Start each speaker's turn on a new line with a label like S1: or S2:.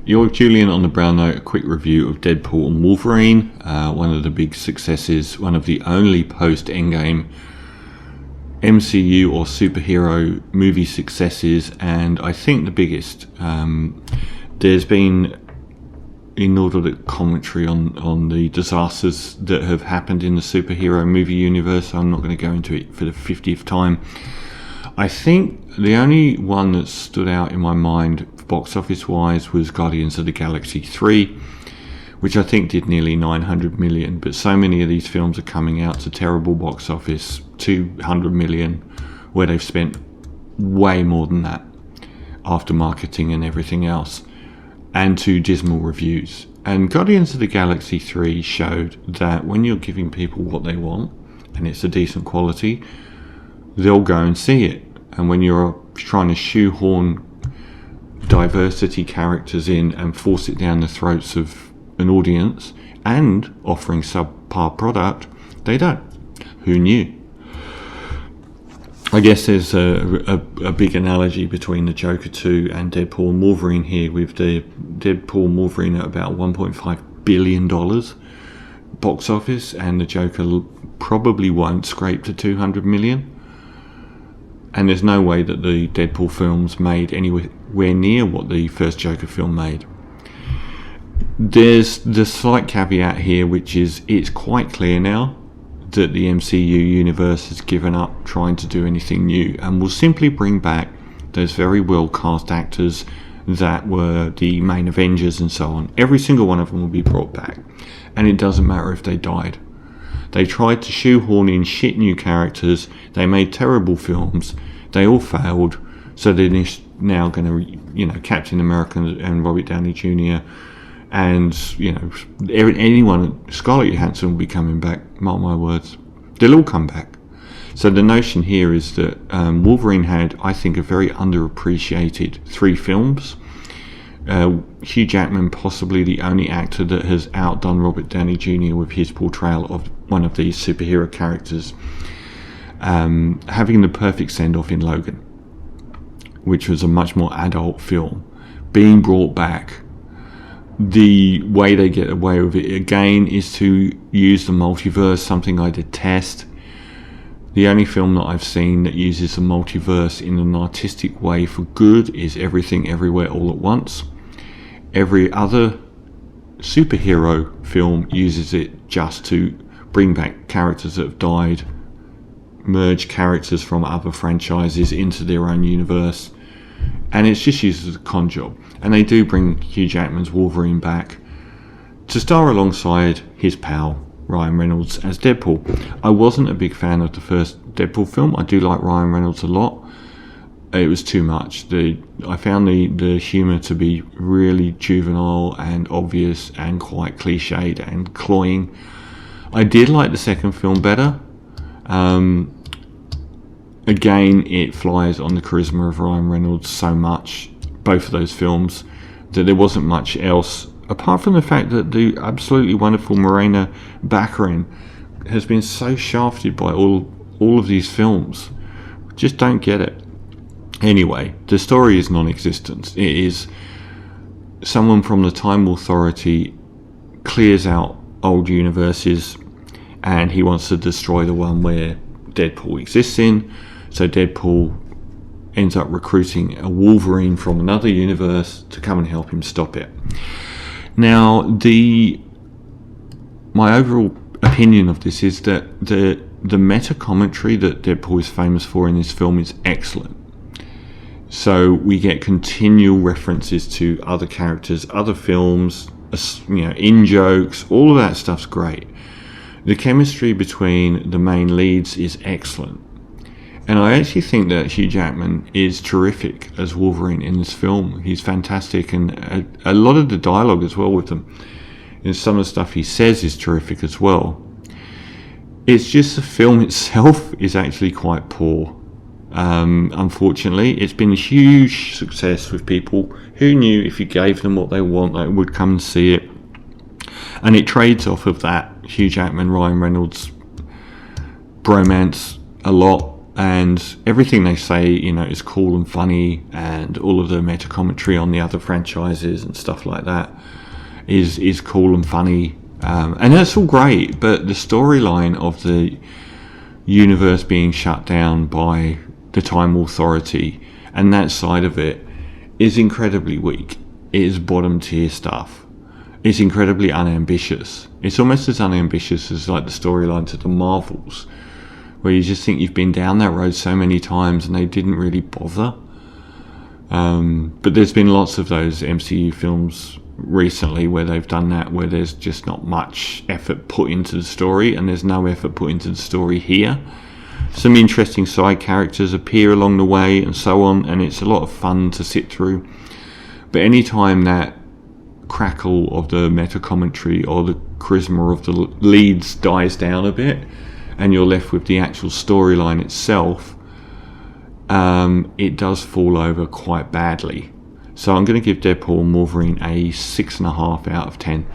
S1: You're Julian on the Brown Note, a quick review of Deadpool and Wolverine, one of the big successes, one of the only post-Endgame MCU or superhero movie successes, and I think the biggest. There's been inordinate commentary on the disasters that have happened in the superhero movie universe. So I'm not going to go into it for the 50th time. I think the only one that stood out in my mind box office wise was Guardians of the Galaxy 3, which I think did nearly 900 million, but so many of these films are coming out to terrible box office, 200 million, where they've spent way more than that after marketing and everything else, and to dismal reviews. And Guardians of the Galaxy 3 showed that when you're giving people what they want and it's a decent quality, they'll go and see it. And when you're trying to shoehorn diversity characters in and force it down the throats of an audience and offering subpar product, they don't. Who knew? I guess there's a big analogy between the Joker 2 and Deadpool and Wolverine here, with the Deadpool and Wolverine at about $1.5 billion box office, and the Joker probably won't scrape to 200 million. And there's no way that the Deadpool films made anywhere near what the first Joker film made. There's the slight caveat here, which is it's quite clear now that the MCU universe has given up trying to do anything new and will simply bring back those very well cast actors that were the main Avengers and so on. Every single one of them will be brought back, and it doesn't matter if they died. They tried to shoehorn in shit new characters. They made terrible films. They all failed. So they're now going to, Captain America and Robert Downey Jr. and, anyone, Scarlett Johansson will be coming back. Mark my words. They'll all come back. So the notion here is that Wolverine had, I think, a very underappreciated 3 films. Hugh Jackman, possibly the only actor that has outdone Robert Downey Jr. with his portrayal of one of these superhero characters, having the perfect send-off in Logan, which was a much more adult film, being brought back. The way they get away with it again is to use the multiverse, something I detest. The only film that I've seen that uses the multiverse in an artistic way for good is Everything Everywhere All at Once. Every other superhero film uses it just to bring back characters that have died, merge characters from other franchises into their own universe, and it's just used as a con job. And they do bring Hugh Jackman's Wolverine back to star alongside his pal Ryan Reynolds as Deadpool. I wasn't a big fan of the first Deadpool film. I do like Ryan Reynolds a lot. It was too much. I found the humour to be really juvenile and obvious and quite cliched and cloying. I did like the second film better. Again, it flies on the charisma of Ryan Reynolds so much, both of those films, that there wasn't much else apart from the fact that the absolutely wonderful Morena Baccarin has been so shafted by all of these films. Just don't get it. Anyway, the story is non-existent. It is someone from the Time Authority clears out old universes, and he wants to destroy the one where Deadpool exists in. So Deadpool ends up recruiting a Wolverine from another universe to come and help him stop it. Now, my overall opinion of this is that the meta commentary that Deadpool is famous for in this film is excellent. So we get continual references to other characters, other films, in jokes. All of that stuff's great. The chemistry between the main leads is excellent. And I actually think that Hugh Jackman is terrific as Wolverine in this film. He's fantastic, and a lot of the dialogue as well with them, and some of the stuff he says is terrific as well. It's just the film itself is actually quite poor. Unfortunately, it's been a huge success with people who knew if you gave them what they want, they would come and see it. And it trades off of that Hugh Jackman, Ryan Reynolds bromance a lot. and everything they say, is cool and funny, and all of the meta commentary on the other franchises and stuff like that is cool and funny, and that's all great. But the storyline of the universe being shut down by the Time Authority and that side of it is incredibly weak. It is bottom tier stuff. It's incredibly unambitious. It's almost as unambitious as like the storyline to the Marvels, where you just think you've been down that road so many times and they didn't really bother. But there's been lots of those MCU films recently where they've done that, where there's just not much effort put into the story, and there's no effort put into the story here. Some interesting side characters appear along the way and so on, and it's a lot of fun to sit through. But anytime that crackle of the meta commentary or the charisma of the leads dies down a bit and you're left with the actual storyline itself, it does fall over quite badly. So I'm going to give Deadpool and Wolverine a 6.5 out of 10.